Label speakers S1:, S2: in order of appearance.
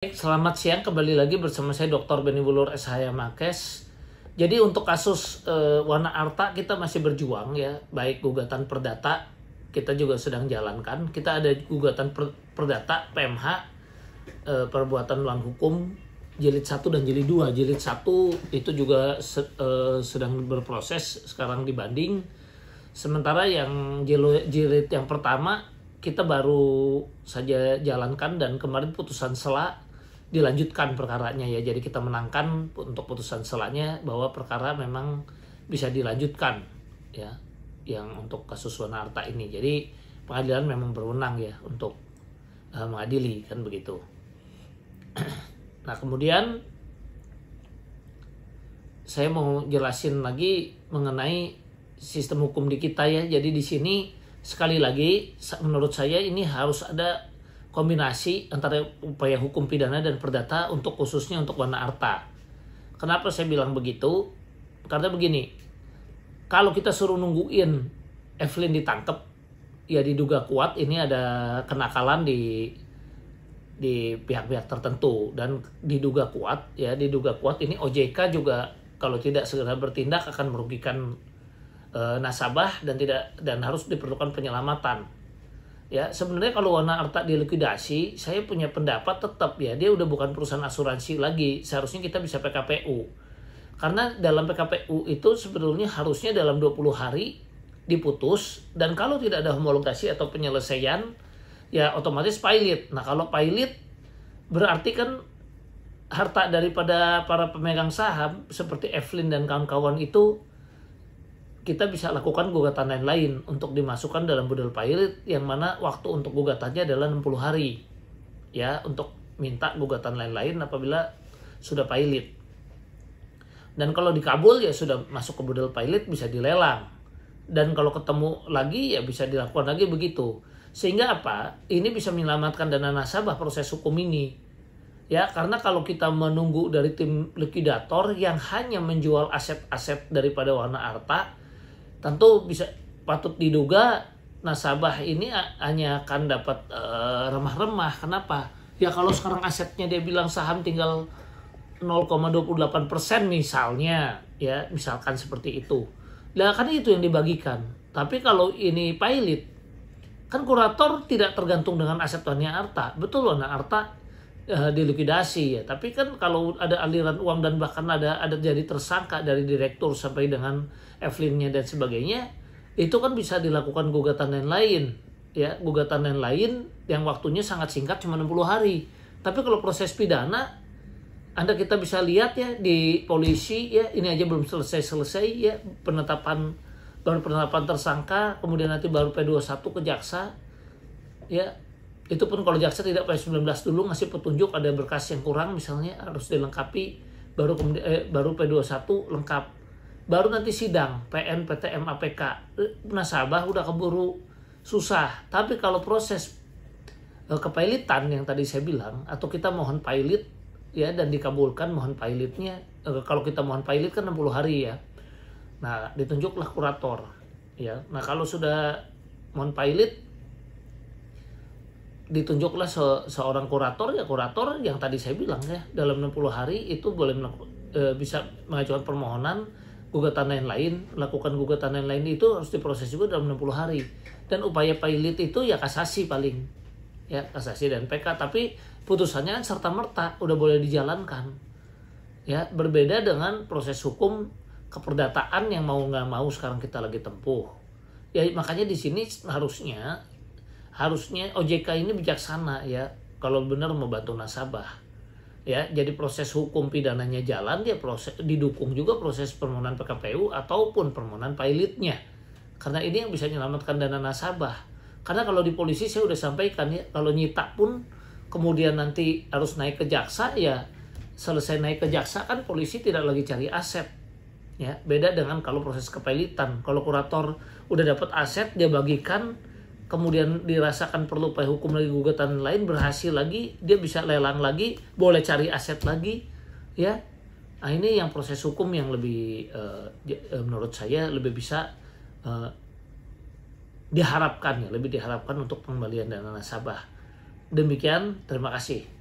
S1: Selamat siang, kembali lagi bersama saya Dr. Benny Wulur SH Makes. Jadi untuk kasus Wana Arta kita masih berjuang ya, baik gugatan perdata kita juga sedang jalankan. Kita ada gugatan perdata PMH perbuatan melawan hukum jilid 1 dan jilid 2. Jilid 1 itu juga sedang berproses sekarang dibanding. Sementara yang jilid yang pertama kita baru saja jalankan dan kemarin putusan sela dilanjutkan perkaranya ya. Jadi kita menangkan untuk putusan selanya bahwa perkara memang bisa dilanjutkan ya, yang untuk kasus Wana Arta ini. Jadi pengadilan memang berwenang ya untuk mengadili, kan begitu. Nah, kemudian saya mau jelasin lagi mengenai sistem hukum di kita ya. Jadi di sini sekali lagi menurut saya ini harus ada kombinasi antara upaya hukum pidana dan perdata untuk khususnya untuk Wana Arta. Kenapa saya bilang begitu? Karena begini, kalau kita suruh nungguin Evelyn ditangkap, ya diduga kuat ini ada kenakalan di pihak-pihak tertentu dan diduga kuat ini OJK juga kalau tidak segera bertindak akan merugikan nasabah dan harus diperlukan penyelamatan. Ya, sebenarnya kalau Wana Arta dilikuidasi, saya punya pendapat tetap ya, dia udah bukan perusahaan asuransi lagi. Seharusnya kita bisa PKPU. Karena dalam PKPU itu sebetulnya harusnya dalam 20 hari diputus, dan kalau tidak ada homologasi atau penyelesaian, ya otomatis pilot. Nah, kalau pilot berarti kan harta daripada para pemegang saham seperti Evelyn dan kawan-kawan itu kita bisa lakukan gugatan lain-lain untuk dimasukkan dalam budal pilot, yang mana waktu untuk gugatannya adalah 60 hari ya, untuk minta gugatan lain-lain apabila sudah pilot. Dan kalau dikabul ya sudah masuk ke budal pilot, bisa dilelang, dan kalau ketemu lagi ya bisa dilakukan lagi begitu. Sehingga apa? Ini bisa menyelamatkan dana nasabah proses hukum ini ya, karena kalau kita menunggu dari tim likuidator yang hanya menjual aset-aset daripada Wana Arta, tentu patut diduga nasabah ini hanya akan dapat remah-remah. Kenapa? Ya kalau sekarang asetnya dia bilang saham tinggal 0,28% misalnya ya, misalkan seperti itu. Nah, kan itu yang dibagikan. Tapi kalau ini pilot, kan kurator tidak tergantung dengan aset Wana Arta. Betul, Wana Arta dilikuidasi ya, tapi kan kalau ada aliran uang dan bahkan ada jadi tersangka dari direktur sampai dengan Evelyn-nya dan sebagainya, itu kan bisa dilakukan gugatan lain ya, gugatan lain yang waktunya sangat singkat, cuma 60 hari. Tapi kalau proses pidana, kita bisa lihat ya di polisi ya, ini aja belum selesai ya, baru penetapan tersangka, kemudian nanti baru P21 ke jaksa ya. Itu pun kalau jaksa tidak P19 dulu ngasih petunjuk ada berkas yang kurang misalnya harus dilengkapi, baru P21 lengkap. Baru nanti sidang PN, PTM, APK. Nasabah udah keburu susah. Tapi kalau proses kepailitan yang tadi saya bilang, atau kita mohon pilot ya dan dikabulkan mohon pilotnya, kalau kita mohon pilot kan 60 hari ya. Nah, ditunjuklah kurator ya. Nah, kalau sudah mohon pilot, ditunjuklah seorang kurator ya, kurator yang tadi saya bilang ya, dalam 60 hari itu boleh bisa mengajukan permohonan gugatan lain-lain, melakukan gugatan lain-lain itu harus diproses juga dalam 60 hari. Dan upaya pilot itu ya kasasi paling ya, kasasi dan PK, tapi putusannya kan serta-merta udah boleh dijalankan ya. Berbeda dengan proses hukum keperdataan yang mau nggak mau sekarang kita lagi tempuh ya. Makanya di sini harusnya OJK ini bijaksana ya, kalau benar membantu nasabah ya. Jadi proses hukum pidananya jalan, dia didukung juga proses permohonan PKPU ataupun permohonan pilotnya, karena ini yang bisa menyelamatkan dana nasabah. Karena kalau di polisi saya udah sampaikan ya, kalau nyita pun kemudian nanti harus naik ke jaksa ya, selesai naik ke jaksa kan polisi tidak lagi cari aset ya. Beda dengan kalau proses kepailitan, kalau kurator udah dapat aset dia bagikan, kemudian dirasakan perlu upaya hukum lagi, gugatan lain berhasil lagi, dia bisa lelang lagi, boleh cari aset lagi ya. Nah, ini yang proses hukum yang lebih menurut saya lebih bisa lebih diharapkan untuk pengembalian dana nasabah. Demikian, terima kasih.